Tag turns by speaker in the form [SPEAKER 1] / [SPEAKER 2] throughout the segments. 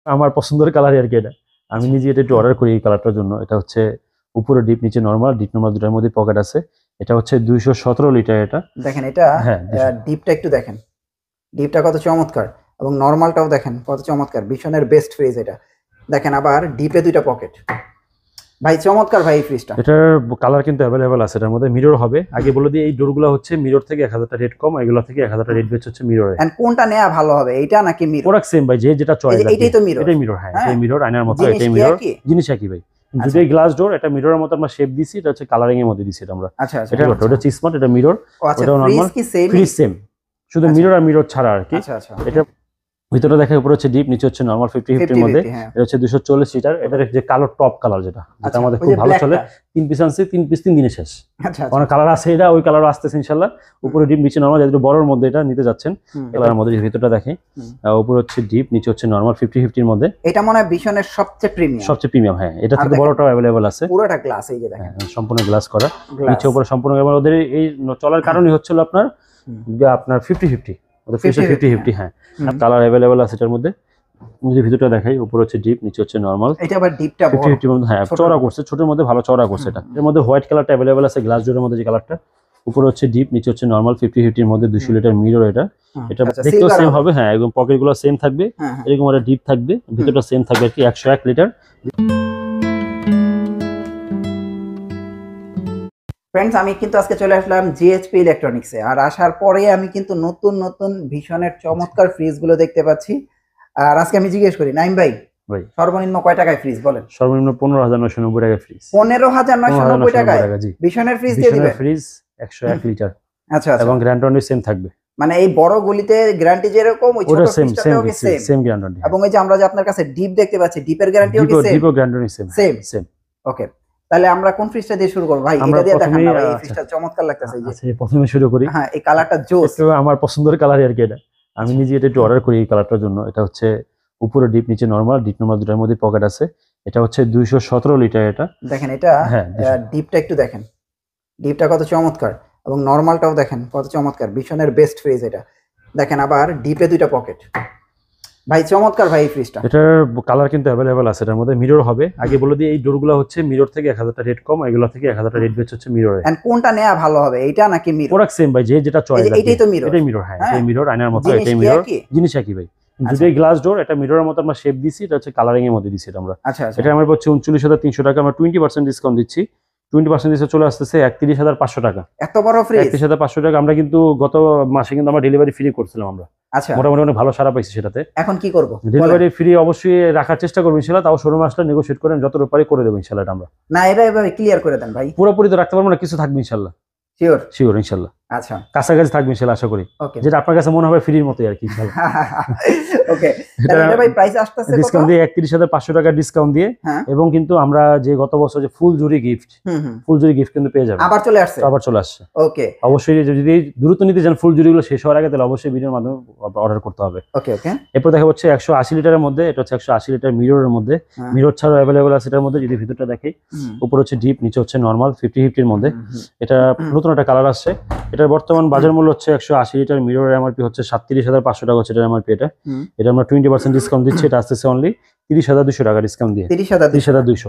[SPEAKER 1] আমার পছন্দের কালারই আর কি এটা। আমি নিজে এটা একটু অর্ডার করি এই কালারটার জন্য। এটা হচ্ছে উপরে ডিপ, নিচে নরমাল, ডিপ নরমাল দুটার মধ্যে পকেট আছে। এটা হচ্ছে 217 লিটার এটা।
[SPEAKER 2] দেখেন এটা
[SPEAKER 1] হ্যাঁ,
[SPEAKER 2] ডিপটা একটু দেখেন, ডিপটা কত চমৎকার, এবং নরমালটাও দেখেন কত চমৎকার। ভীষণের বেস্ট ফ্রিজ এটা। দেখেন আবার ডিপে দুইটা পকেট, ভাই চমৎকার ভাই এই ফ্রিজটা।
[SPEAKER 1] এটার কালার কিন্তু অ্যাভেলেবেল আছে, এটার মধ্যে মিরর হবে। আগে বলে দিই এই ডোরগুলো হচ্ছে মিরর থেকে 1000 টাকা রেট কম, এগুলো থেকে 1000 টাকা রেট বেচে হচ্ছে মিররে।
[SPEAKER 2] এন্ড কোনটা নেওয়া ভালো হবে, এইটা নাকি মিরর?
[SPEAKER 1] প্রোডাক্ট সেম ভাই, যে যেটা চয়েস।
[SPEAKER 2] এটাই তো মিরর।
[SPEAKER 1] এটাই মিরর, হ্যাঁ এটাই মিরর, আয়নার মতো এটাই
[SPEAKER 2] জিনিস
[SPEAKER 1] মিরর।
[SPEAKER 2] কি?
[SPEAKER 1] জিনিস একই ভাই, দুটোই গ্লাস ডোর। এটা মিররের মতো আমরা শেপ দিছি, এটা হচ্ছে কালারিং এর মধ্যে দিছি এটা আমরা।
[SPEAKER 2] আচ্ছা আচ্ছা,
[SPEAKER 1] এটা ওটা হচ্ছে স্মার্ট, এটা মিরর,
[SPEAKER 2] ওটাও নরমাল। ফ্রিজ কি সেম?
[SPEAKER 1] ফ্রিজ সেম, শুধু মিরর আর মিরর ছাড়া আর কি।
[SPEAKER 2] আচ্ছা আচ্ছা।
[SPEAKER 1] এটা ভিতরে দেখা উপরে হচ্ছে ডিপ, নিচে হচ্ছে নরমাল 50-50 এর মধ্যে। এটা হচ্ছে 240 লিটার। এটার যে কালো টপ কালার যেটা আমাদের খুব ভালো চলে, 3 পিস আনছি, 3 পিস 3 দিনে শেষ।
[SPEAKER 2] আচ্ছা,
[SPEAKER 1] অনেক কালার আছে, এটা ওই কালার আসতেছে ইনশাআল্লাহ। উপরে ডিপ, নিচে নরমাল, যেটা বড়র মধ্যে এটা নিতে যাচ্ছেন কালারের মধ্যে। ভিতরটা দেখেন, উপরে হচ্ছে ডিপ, নিচে হচ্ছে নরমাল 50-50 এর মধ্যে।
[SPEAKER 2] এটা মনে হয় ভীষণের সবচেয়ে প্রিমিয়াম।
[SPEAKER 1] সবচেয়ে প্রিমিয়াম, হ্যাঁ। এটা থেকে বড়টাও अवेलेबल আছে,
[SPEAKER 2] পুরোটা গ্লাস, এই যে দেখেন
[SPEAKER 1] সম্পূর্ণ গ্লাস করা, নিচে উপরে সম্পূর্ণ। ওদের এই চলার কারণই হচ্ছিল আপনার 50-50, ওদের 50-50, হ্যাঁ। কালার अवेलेबल আছে এটার মধ্যে। যদি ভিতরটা দেখাই, উপরে হচ্ছে ডিপ, নিচে হচ্ছে নরমাল।
[SPEAKER 2] এটা আবার ডিপটা
[SPEAKER 1] 50-50 মধ্যে, হ্যাঁ চওড়া করছে, ছোটের মধ্যে ভালো চওড়া করছে এটা। এর মধ্যে হোয়াইট কালারটা अवेलेबल আছে, গ্লাস ডোরের মধ্যে যে কালারটা। উপরে হচ্ছে ডিপ, নিচে হচ্ছে নরমাল, 50-50 এর মধ্যে 200 লিটার মিরর এটা। এটা দেখতেও সেম হবে, হ্যাঁ একদম পকেটগুলো সেম থাকবে, এরকম একটা ডিপ থাকবে, ভিতরটা সেম থাকবে আর কি। 101 লিটার।
[SPEAKER 2] ফ্রেন্ডস, আমি কিন্তু আজকে চলে আসলাম জিএচপি ইলেকট্রনিক্সে। আর আসার পরে আমি কিন্তু নতুন নতুন ভীষণের চমৎকার ফ্রিজগুলো দেখতে পাচ্ছি। আর আজকে আমি জিজ্ঞেস করি, নাইম ভাই সর্বনিম্ন কয় টাকায় ফ্রিজ বলেন?
[SPEAKER 1] সর্বনিম্ন 15,990 টাকায় ফ্রিজ।
[SPEAKER 2] 15,990 টাকায় ভীষণের ফ্রিজ দিয়ে দিবেন?
[SPEAKER 1] Fridge 101 litre.
[SPEAKER 2] আচ্ছা আচ্ছা।
[SPEAKER 1] এবং গ্যারান্টি সেম থাকবে,
[SPEAKER 2] মানে এই বড় গুলিতে গ্যারান্টি যেরকম, ওই ছোট ফ্রিজটাতেও কি
[SPEAKER 1] সেম গ্যারান্টি।
[SPEAKER 2] এবং এই যে আমরা যে আপনার কাছে ডিপ দেখতে পাচ্ছি, ডিপের গ্যারান্টিও কি সেম?
[SPEAKER 1] ডিপও গ্যারান্টি সেম।
[SPEAKER 2] ওকে, তাহলে আমরা কোন ফ্রিজটা দিয়ে শুরু করব ভাই? এটা দিয়ে দেখান না ভাই, এই ফ্রিজটা চমৎকার লাগতেছে। এই যে
[SPEAKER 1] আচ্ছা, প্রথমে শুরু করি।
[SPEAKER 2] হ্যাঁ, এই কালারটা জোস,
[SPEAKER 1] এটা আমার পছন্দের কালারই আর কি এটা। আমি নিজে এটা একটু অর্ডার করি এই কালারটার জন্য। এটা হচ্ছে উপরে ডিপ, নিচে নরমাল, ডিপ নরমাল দুটার মধ্যে পকেট আছে। এটা হচ্ছে 217 লিটার এটা।
[SPEAKER 2] দেখেন এটা ডিপটা একটু দেখেন, ডিপটা কত চমৎকার, এবং নরমালটাও দেখেন কত চমৎকার। ভীষণের বেস্ট ফ্রিজ এটা। দেখেন আবার ডিপে দুইটা পকেট, ভাই চমৎকার ভাই এই ফ্রিজটা।
[SPEAKER 1] এটার কালার কিন্তু अवेलेबल আছে, এটার মধ্যে মিরর হবে। আগে বলে দিই এই ডোরগুলো হচ্ছে মিরর থেকে 1000 টাকা রেট কম, এগুলো থেকে 1000 টাকা রেট বেচে হচ্ছে মিররে।
[SPEAKER 2] এন্ড কোনটা নেওয়া ভালো হবে, এইটা নাকি মিরর?
[SPEAKER 1] প্রোডাক্ট সেম ভাই, যে যেটা চয়েস।
[SPEAKER 2] এটাই তো মিরর।
[SPEAKER 1] এটাই মিরর, হ্যাঁ এটাই মিরর, আয়নার মতো এটাই মিরর। জিনিস একই ভাই, দুটোই গ্লাস ডোর। এটা মিররের মতো আমরা শেপ দিছি, এটা হচ্ছে কালারিং এর মধ্যে দিছি এটা আমরা।
[SPEAKER 2] আচ্ছা আচ্ছা।
[SPEAKER 1] এটা আমার হচ্ছে 39,300 টাকা। আমরা 20% ডিসকাউন্ট দিচ্ছি। 20% দিতে চলে আসতেছে 31,500 টাকা।
[SPEAKER 2] এত বড় ফ্রিজ
[SPEAKER 1] 31,500 টাকা। আমরা কিন্তু গত মাসে কিন্তু আমরা ডেলিভারি ফ্রি করছিলাম আমরা।
[SPEAKER 2] আচ্ছা,
[SPEAKER 1] মোটামুটি অনেক ভালো সাড়া পাইছি সেটাতে।
[SPEAKER 2] এখন কি করব?
[SPEAKER 1] ডেলিভারি ফ্রি অবশ্যই রাখার চেষ্টা করব ইনশাআল্লাহ। তাও শোরুমে আসলে নেগোশিয়েট করেন, যতটুকু পারি করে দেব ইনশাআল্লাহ। আমরা
[SPEAKER 2] না, এটা এভাবে ক্লিয়ার করে দেন ভাই।
[SPEAKER 1] পুরোপুরি তো রাখতে পারবো না, কিছু থাকবে ইনশাআল্লাহ। শিওর ইনশাআল্লাহ।
[SPEAKER 2] আচ্ছা,
[SPEAKER 1] কাছাকাছি থাকবে ইনশাআল্লাহ, আশা করি। যেটা আপনার কাছে মনে হবে ফ্রির মতোই আর কি ইনশাআল্লাহ।
[SPEAKER 2] ওকে, এটা ভাই প্রাইস আসছে
[SPEAKER 1] ডিসকাউন্ট দিয়ে 31,500 টাকা ডিসকাউন্ট দিয়ে। এবং কিন্তু আমরা যে গত বছর যে ফুল জুরি গিফট কিন্তু পেয়ে যাবেন।
[SPEAKER 2] আবার চলে আসছে। ওকে,
[SPEAKER 1] অবশ্যই যদি দ্রুত নিতে চান ফুল জুরিগুলো শেষ হওয়ার আগে, তাহলে অবশ্যই ভিডিওর মাধ্যমে অর্ডার করতে হবে।
[SPEAKER 2] ওকে ওকে।
[SPEAKER 1] এরপর দেখা হচ্ছে 180 লিটারের মধ্যে। এটা হচ্ছে 180 লিটার মিররের মধ্যে। মিরর ছাড়া अवेलेबल আছে এটার মধ্যে। যদি ভিতরটা দেখি, উপরে হচ্ছে ডিপ, নিচে হচ্ছে নরমাল, 50-50 এর মধ্যে। এটা নতুন একটা কালার আসছে। এটার বর্তমান বাজার মূল্য হচ্ছে 180 লিটার মিররের এমআরপি হচ্ছে 37,500 টাকা হচ্ছে এটার এমআরপি। এটা আমরা 20% ডিসকাউন্ট দিচ্ছি। এটা আসছে অনলি 30,200 টাকা ডিসকাউন্ট দিয়ে, 30,200।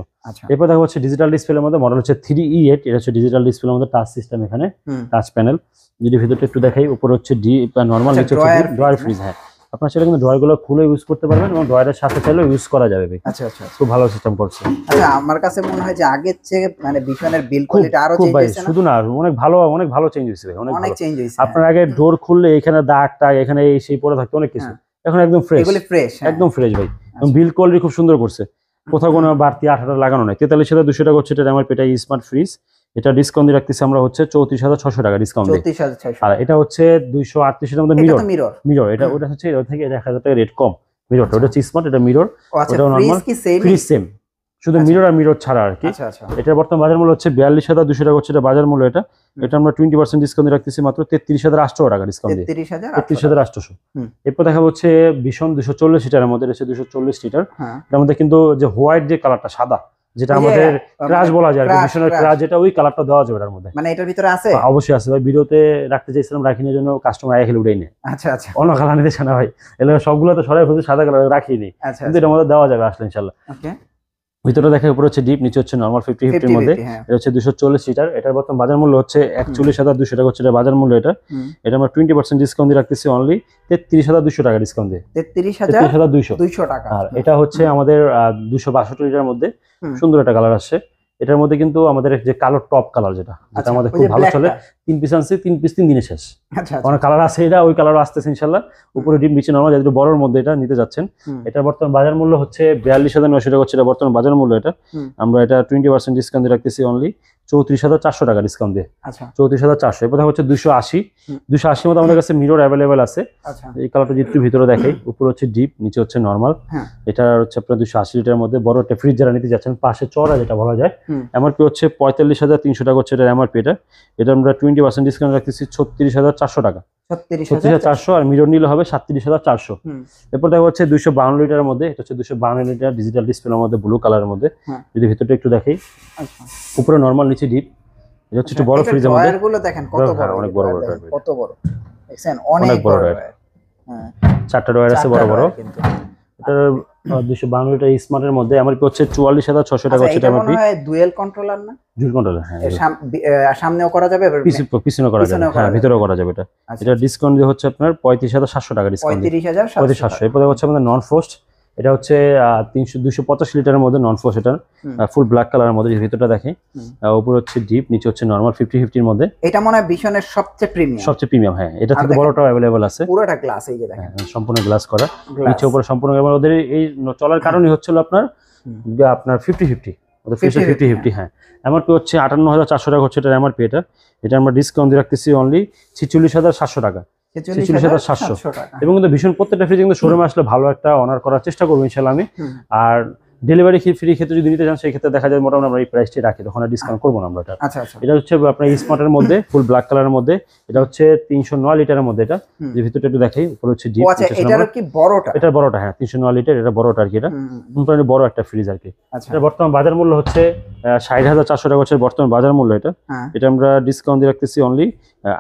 [SPEAKER 1] এরপর দেখা হচ্ছে ডিজিটাল ডিসপ্লের মধ্যে মডেল হচ্ছে 3E8। এটা হচ্ছে ডিজিটাল ডিসপ্লের মধ্যে টাচ সিস্টেম, এখানে টাচ প্যানেল। যদি ভিতরটা একটু দেখাই, উপরে হচ্ছে ডিপ নরমাল, নিচে হচ্ছে ড্রয়ার ফ্রিজ। হ্যাঁ, আপনার সেটা কিন্তু ড্রয়ারগুলো খুলে ইউজ করতে পারবেন, এবং ড্রয়ারের সাথে চাইলেও ইউজ করা যাবে।
[SPEAKER 2] আচ্ছা আচ্ছা,
[SPEAKER 1] খুব ভালো সিস্টেম করছে।
[SPEAKER 2] আচ্ছা, আমার কাছে মনে হয় যে আগের চেয়ে মানে ভীষণের বিল কোয়ালিটি আরো চেঞ্জ হয়েছে না?
[SPEAKER 1] শুধু না, অনেক ভালো চেঞ্জ হয়েছে ভাই, অনেক
[SPEAKER 2] চেঞ্জ হয়েছে।
[SPEAKER 1] আপনার আগে ডোর খুললে এখানে দাগ টাগ, এখানে এই সেই পড়ে থাকতো অনেক কিছু, এখন একদম ফ্রেশ, একদম ফ্রেশ ভাই। বিল কোয়ালিটি খুব সুন্দর করছে, কোথাও কোনো বাড়তি আঠাটা লাগানো নাই। 43,200 টাকা হচ্ছে এটা আমার পেটা স্মার্ট ফ্রিজ। এটা ডিসকাউন্ট দিয়ে রাখতেছি আমরা হচ্ছে 34,600 টাকা ডিসকাউন্ট দিয়ে। আর এটা হচ্ছে 238 এর মধ্যে মিরর। এটা ওটা হচ্ছে এটা থেকে 1,000 টাকা রেট কম মিররটা। ওটা হচ্ছে স্মার্ট, এটা মিরর, ওটাও নরমাল, ফ্রিজ সেম, শুধু মিরর আর মিরর ছাড়া আর কি। এটা বর্তমান বাজার মূল্য হচ্ছে 42,200 টাকা হচ্ছে এটা বাজার মূল্য। এটা আমরা 20% ডিসকাউন্ট দিয়ে রাখতেছি মাত্র 33,800 টাকা ডিসকাউন্ট দিয়ে, 33,800। এরপর দেখা হচ্ছে ভীষণ 240 লিটারের মধ্যে, 240 লিটার। এর মধ্যে কিন্তু যে হোয়াইট যে কালারটা, সাদা যেটা আমাদের ক্রাশ বলা যায়, ভীষণের ক্রাশ, যেটা ওই কালারটা দেওয়া যাবে এর মধ্যে।
[SPEAKER 2] মানে এটার ভিতরে আছে?
[SPEAKER 1] অবশ্যই আছে ভাই, ভিডিওতে রাখতে চাইছিলাম, রাখিনি জন্য কাস্টমার আগে উঠেই নেয়।
[SPEAKER 2] আচ্ছা আচ্ছা,
[SPEAKER 1] অন্য কালার নিতে চায় না ভাই, এগুলো সবগুলো তো সরাই ফেলতে সাদা কালার রাখিনি, কিন্তু এটার মধ্যে দেওয়া যাবে আসলে ইনশাআল্লাহ।
[SPEAKER 2] ওকে,
[SPEAKER 1] ভিতরে দেখে উপরে হচ্ছে ডিপ, নিচে হচ্ছে নরমাল 50-50 এর মধ্যে। এটা হচ্ছে 240 লিটার। এটার বর্তমান বাজার মূল্য হচ্ছে 41,200 টাকা হচ্ছে এটা বাজার মূল্য। এটা আমরা 20% ডিসকাউন্ট দিয়ে রাখতেছি অনলি 33,200 টাকা ডিসকাউন্ট দিয়ে।
[SPEAKER 2] 33,200 টাকা।
[SPEAKER 1] আর এটা হচ্ছে আমাদের 262 লিটার মধ্যে সুন্দর একটা কালার আসছে। এটার মধ্যে কিন্তু আমাদের যে কালো টপ কালার, যেটা আমাদের খুব ভালো চলে, 3 পিস আনছে, 3 পিস 3 দিনে শেষ। অনেক কালার আছে, এটা ওই কালার আসতেছে ইনশাআল্লাহ। উপরে ডিপ নিচে নরমাল, যেটা বড়র মধ্যে এটা নিতে যাচ্ছেন। এটা বর্তমান বাজার মূল্য হচ্ছে 42,900 টাকা হচ্ছে এটা বর্তমান বাজার মূল্য। এটা আমরা এটা 20% ডিসকাউন্ট দিয়ে রাখতেছি অনলি 34,400 টাকা ডিসকাউন্ট দিয়ে। 34,400। এরপর হচ্ছে 280 মতো আমাদের কাছে মিরর অ্যাভেলেবেল আছে। এই কালারটা যেহেতু ভিতরে দেখাই, উপরে হচ্ছে ডিপ, নিচে হচ্ছে নরমাল। এটা হচ্ছে আপনার 280 লিটারের মধ্যে বড় একটা ফ্রিজ যারা নিতে যাচ্ছেন, পাশে চড়া যেটা বলা যায়, এমআরপি হচ্ছে 45,300 টাকা হচ্ছে এটা এমআরপি। এটা আমরা 20% ডিসকাউন্ট রাখতেছি 36,400 টাকা। 36,400, আর মিরর নিলে হবে 37,400। এরপর দেখা হচ্ছে 252 লিটারের মধ্যে, এটা হচ্ছে 252 লিটার ডিজিটাল ডিসপ্লের মধ্যে, ব্লু কালারের মধ্যে। যদি ভিতরটা একটু দেখাই, উপরে নরমাল, নিচে ডিপ। এটা হচ্ছে একটু বড় ফ্রিজের মধ্যে।
[SPEAKER 2] ড্রয়ারগুলো দেখেন কত বড়,
[SPEAKER 1] অনেক বড় বড়,
[SPEAKER 2] কত বড় দেখছেন, অনেক বড় ড্রয়ার।
[SPEAKER 1] হ্যাঁ, 4টা ড্রয়ার আছে বড় বড়। এটা 252 লিটার স্মার্টের মধ্যে এমআরপি হচ্ছে 44,600 টাকা হচ্ছে এমআরপি।
[SPEAKER 2] এটা ডুয়াল কন্ট্রোলার না?
[SPEAKER 1] ডুয়াল কন্ট্রোলার, হ্যাঁ।
[SPEAKER 2] সামনেও করা যাবে,
[SPEAKER 1] পিছনেও করা যাবে, হ্যাঁ, ভিতরেও করা যাবে। এটা ডিসকাউন্ট দিয়ে হচ্ছে আপনার 35,700 টাকা ডিসকাউন্ট। 35,700। এরপর হচ্ছে আমাদের নন ফ্রস্ট, এটা হচ্ছে 285 লিটারের মধ্যে নন ফ্রস্ট। এটা ফুল ব্ল্যাক কালারের মধ্যে, ভিতরটা দেখে উপরে হচ্ছে ডিপ, নিচে হচ্ছে নরমাল 50-50 এর মধ্যে।
[SPEAKER 2] এটা মনে হয় ভীষণের সবচেয়ে প্রিমিয়াম।
[SPEAKER 1] হ্যাঁ, এটা থেকে বড়টাও अवेलेबल আছে।
[SPEAKER 2] পুরোটা গ্লাস, এই যে দেখেন
[SPEAKER 1] সম্পূর্ণ গ্লাস করা, নিচে উপরে সম্পূর্ণ। ওদের এই চলার কারণই হচ্ছিল আপনার 50-50, ওদের 50-50। হ্যাঁ, এমআরপি হচ্ছে 58,400 টাকা হচ্ছে এটা এমআরপি। এটা আমরা ডিসকাউন্ট দিয়ে রাখতেছি অনলি 46,700 টাকা। 46,700। এবং কিন্তু ভীষণ প্রত্যেকটা ফ্রিজ কিন্তু শোরুমে আসলে ভালো একটা অনার করার চেষ্টা করবো ইনশাআল্লাহ আমি। আর ডেলিভারি ফ্রি ক্ষেত্রে যদি নিতে চান, সেই ক্ষেত্রে দেখা যায় মোটামুটি আমরা এই প্রাইসটি রাখি, তখন আর ডিসকাউন্ট করবো না আমরা। এটা হচ্ছে আপনার স্মার্টের মধ্যে, ফুল ব্ল্যাক কালারের মধ্যে। এটা হচ্ছে 309 লিটারের মধ্যে। এটা যে ভিতরটা একটু দেখাই, উপরে হচ্ছে ডিপ। এটা বড়টা, হ্যাঁ, 309 লিটার, এটা বড়টা আর কি। এটা মোটামুটি বড় একটা ফ্রিজ আর কি। এটা বর্তমান বাজার মূল্য হচ্ছে 60,400 টাকা হচ্ছে বর্তমান বাজার মূল্য। এটা আমরা ডিসকাউন্ট দিয়ে রাখতেছি অনলি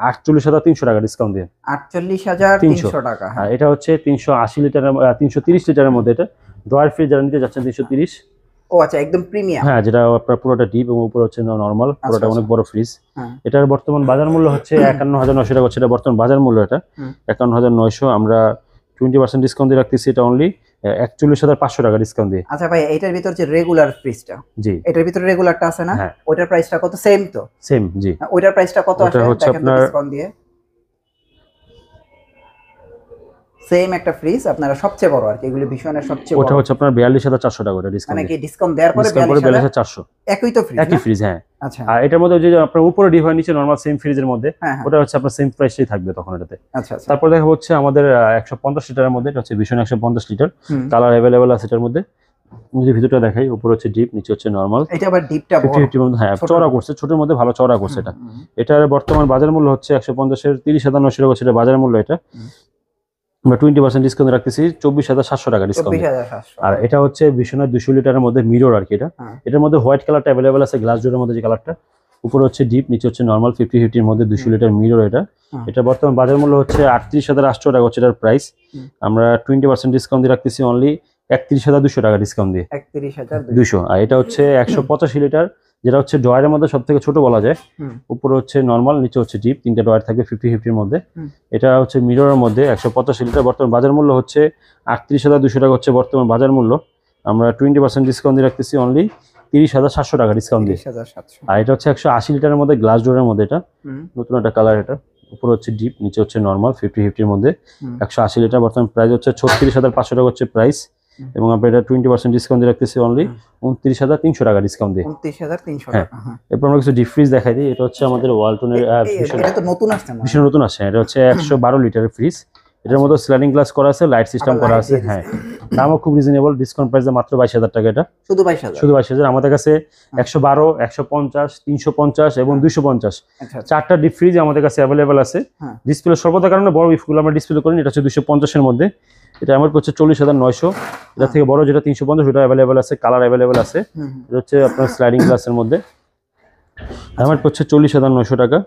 [SPEAKER 1] 48,300 টাকা ডিসকাউন্ট দিয়ে।
[SPEAKER 2] 48,300 টাকা।
[SPEAKER 1] আর এটা হচ্ছে 380 লিটারের 330 লিটারের মধ্যে। এটা ড্রয়ার ফ্রিজ যারা নিতে যাচ্ছেন 330।
[SPEAKER 2] ও আচ্ছা, একদম প্রিমিয়াম।
[SPEAKER 1] হ্যাঁ, যেটা আপনার পুরোটা ডিপ এবং উপরে হচ্ছে নরমাল, পুরোটা অনেক বড় ফ্রিজ। এটার বর্তমান বাজার মূল্য হচ্ছে 51,900 টাকা হচ্ছে এটা বর্তমান বাজার মূল্য। এটা 51,900। আমরা 20% ডিসকাউন্ট দিয়ে রাখতেছি এটা অনলি 41,500 টাকা ডিসকাউন্ট দিয়ে।
[SPEAKER 2] আচ্ছা ভাই, এটার ভিতর যে রেগুলার ফ্রিজটা, জি, এটার ভিতরে রেগুলারটা আছে না? ওটার প্রাইসটা কত? সেম তো? সেম, জি। ওটার প্রাইসটা কত আসে দেখেন তো ডিসকাউন্ট দিয়ে? সেম একটা ফ্রিজ, আপনারা সবচেয়ে বড় আর কি, এগুলো ভীষণের সবচেয়ে বড়।
[SPEAKER 1] ওটা হচ্ছে আপনার 42,400 টাকা। ওটা ডিসকাউন্ট,
[SPEAKER 2] মানে কি ডিসকাউন্ট দেওয়ার পরে
[SPEAKER 1] 42,400।
[SPEAKER 2] একই তো ফ্রিজ? একই ফ্রিজ, হ্যাঁ। আচ্ছা,
[SPEAKER 1] আর এটার মধ্যে যে আপনার উপরে ডিপ হয়, নিচে নরমাল সেম ফ্রিজের মধ্যে, ওটা হচ্ছে আপনার সেম প্রাইসেই থাকবে তখন এটাতে।
[SPEAKER 2] আচ্ছা,
[SPEAKER 1] তারপর দেখা হচ্ছে আমাদের 150 লিটারের মধ্যে। এটা হচ্ছে ভীষণ 150 লিটার, কালার अवेलेबल আছে এটার মধ্যে। যে ভিতরটা দেখাই, উপরে হচ্ছে ডিপ, নিচে হচ্ছে নরমাল।
[SPEAKER 2] এটা আবার ডিপটা বড়,
[SPEAKER 1] 50-50, হ্যাঁ, চওড়া করছে, ছোটর মধ্যে ভালো চওড়া করছে এটা। এটার বর্তমান বাজার মূল্য হচ্ছে 150 এর 30,900 টাকা হচ্ছে এটা বাজার মূল্য। এটা আমরা 20% ডিসকাউন্ট রাখতেছি 24,700 টাকা ডিসকাউন্ট। আর এটা হচ্ছে ভীষণের 200 লিটারের মধ্যে মিরর আর কি। এটার মধ্যে হোয়াইট কালারটা अवेलेबल আছে, গ্লাস ডোরের মধ্যে যে কালারটা। উপরে হচ্ছে ডিপ, নিচে হচ্ছে নরমাল, 50-50 এর মধ্যে 200 লিটার মিরর। এটা বর্তমান বাজার মূল্য হচ্ছে 38,800 টাকা হচ্ছে এটার প্রাইস। আমরা 20% ডিসকাউন্ট দিয়ে রাখতেছি অনলি 31,200 টাকা ডিসকাউন্ট দিয়ে। 31,200। আর এটা হচ্ছে 185 লিটার, যেটা হচ্ছে ড্রয়ারের মধ্যে সব থেকে ছোট বলা যায়। উপরে হচ্ছে নরমাল, নিচে হচ্ছে ডিপ, 3টা ড্রয়ার থাকবে 50-50 এর মধ্যে। এটা হচ্ছে মিররের মধ্যে 185 লিটার, বর্তমান বাজার মূল্য হচ্ছে 38,200 টাকা হচ্ছে বর্তমান বাজার মূল্য। আমরা 20% ডিসকাউন্ট দিয়ে রাখতেছি অনলি 30,700 টাকা ডিসকাউন্ট দিয়ে। আর এটা হচ্ছে 180 লিটারের মধ্যে, গ্লাস ডোরের মধ্যে। এটা নতুন একটা কালার। এটা উপরে হচ্ছে ডিপ, নিচে হচ্ছে নরমাল, 50-50 এর মধ্যে 180 লিটার। বর্তমান প্রাইস হচ্ছে 36,500 টাকা হচ্ছে প্রাইস। এবং আমরা এটা 20% ডিসকাউন্ট দিয়ে রাখতেছি অনলি 29,300 টাকা ডিসকাউন্ট দিয়ে। 29,300 টাকা। এরপর আমরা কিছু ডিপ ফ্রিজ দেখাই দিই। এটা হচ্ছে আমাদের ওয়ালটনের,
[SPEAKER 2] এটা তো নতুন আসছে না?
[SPEAKER 1] ভীষণ নতুন আসছে। এটা হচ্ছে 112 লিটারের ফ্রিজ। এটার মধ্যে স্লাইডিং গ্লাস করা আছে, লাইট সিস্টেম করা আছে। হ্যাঁ, দামও খুব রিজনেবল, ডিসকাউন্ট প্রাইসে মাত্র 22,000 টাকা। এটা শুধু 22,000। আমাদের কাছে 112, 150, 350 এবং 250 চারটা ডিপ ফ্রিজ আমাদের কাছে অ্যাভেলেবেল আছে। ডিসপ্লে স্বল্পতার কারণে বড় ইফগুলো আমরা ডিসপ্লে করি। এটা হচ্ছে 250 এর মধ্যে, এটা আমার হচ্ছে 40,900। এটা থেকে বড় যেটা 350 ওটা অ্যাভেলেবেল আছে, কালার অ্যাভেলেবেল আছে। এটা হচ্ছে আপনার স্লাইডিং গ্লাসের মধ্যে, আমার হচ্ছে 40,900 টাকা।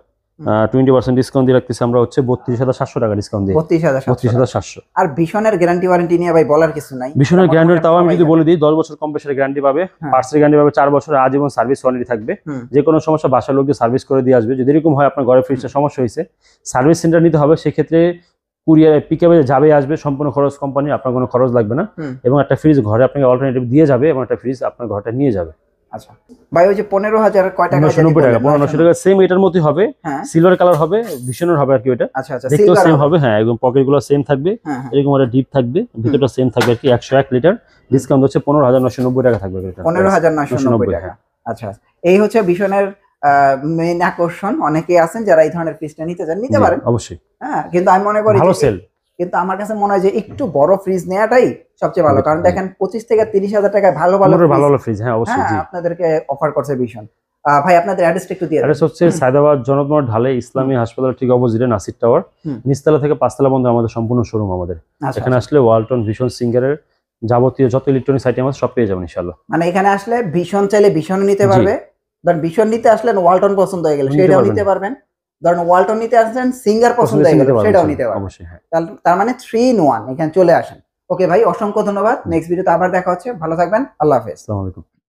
[SPEAKER 1] 20% ডিসকাউন্ট দিয়ে রাখতেছি আমরা হচ্ছে 32,700 টাকা ডিসকাউন্ট দিয়ে। 32,700।
[SPEAKER 2] আর ভিশনের গ্যারান্টি ওয়ারেন্টি নিয়ে ভাই বলার কিছু নাই।
[SPEAKER 1] ভিশনের গ্যারান্টি তাও আমি যদি বলে দিই 10 বছর কম্প্রেসারের গ্যারান্টি পাবে, পার্টসের গ্যারান্টি পাবে 4 বছর, আজীবন সার্ভিস ওয়ারেন্টি থাকবে। যে কোনো সমস্যা বাসার লোককে সার্ভিস করে দিয়ে আসবে। যদি এরকম হয় আপনার ঘরে ফ্রিজের সমস্যা হয়েছে, সার্ভিস সেন্টার নিতে হবে, সেক্ষেত্রে কুরিয়ার পিকআপে যাবে আসবে, সম্পূর্ণ খরচ কোম্পানি, আপনার কোনো খরচ লাগবে না। এবং একটা ফ্রিজ ঘরে আপনাকে অল্টারনেটিভ দিয়ে যাবে এবং একটা ফ্রিজ আপনার ঘরটা নিয়ে যাবে।
[SPEAKER 2] আচ্ছা ভাই, ওই যে 15,000 কয় টাকা?
[SPEAKER 1] 990 টাকা। 1500 টাকা সেম এটার মধ্যেই হবে, সিলভার কালার হবে, ভিশনের হবে আর কি। ওটা দেখতেও সেম হবে। হ্যাঁ, একদম পকেটগুলো সেম থাকবে, এরকম একটা ডিপ থাকবে, ভিতরটা সেম থাকবে আর কি। 101 লিটার, ডিসকাউন্ট হচ্ছে 15,990 টাকা থাকবে। এটা
[SPEAKER 2] 15,990 টাকা। আচ্ছা, এই হচ্ছে ভিশনের মেইন আকর্ষণ। অনেকেই আছেন যারা এই ধরনের ফ্রিজটা নিতে চান, নিতে পারেন অবশ্যই। হ্যাঁ, কিন্তু আমি মনে করি ভালো সেল, কিন্তু আমার কাছে মনে হয় যে একটু বড় ফ্রিজ নেওয়াটাই সবচেয়ে ভালো। কারণ দেখেন 25 থেকে 30,000 টাকায় ভালো ফ্রিজ হ্যাঁ অবশ্যই আপনাদেরকে অফার করছে ভীষণ। ভাই আপনাদের অ্যাড্রেসটা একটু দিয়ে দেন। অ্যাড্রেস হচ্ছে সায়দাবাদ জনতা ঢালে ইসলামী হাসপাতালের ঠিক অপোজিটে নাসির টাওয়ার, নিচতলা থেকে 5 তলা পর্যন্ত আমাদের সম্পূর্ণ শোরুম। আমাদের এখানে আসলে ওয়ালটন, ভিশন, সিঙ্গারের যাবতীয় যত ইলেকট্রনিক্স আইটেম আছে সব পেয়ে যাবেন ইনশাআল্লাহ। মানে এখানে আসলে ভিশন চাইলে ভিশন নিতে পারবে, ধরেন ভিশন নিতে আসলেন ওয়ালটন পছন্দ হয়ে গেল সেটাও নিতে পারবেন, ধরেন ওয়ালটন নিতে আসছেন সিঙ্গার পছন্দ হয়ে গেল সেটাও নিতে পারবেন অবশ্যই। হ্যাঁ, তার মানে 3 in 1 এখানে চলে আসেন। ওকে ভাই, অসংখ্য ধন্যবাদ। নেক্সট ভিডিওতে আবার দেখা হচ্ছে, ভালো থাকবেন, আল্লাহ হাফেজ। আসসালামু আলাইকুম।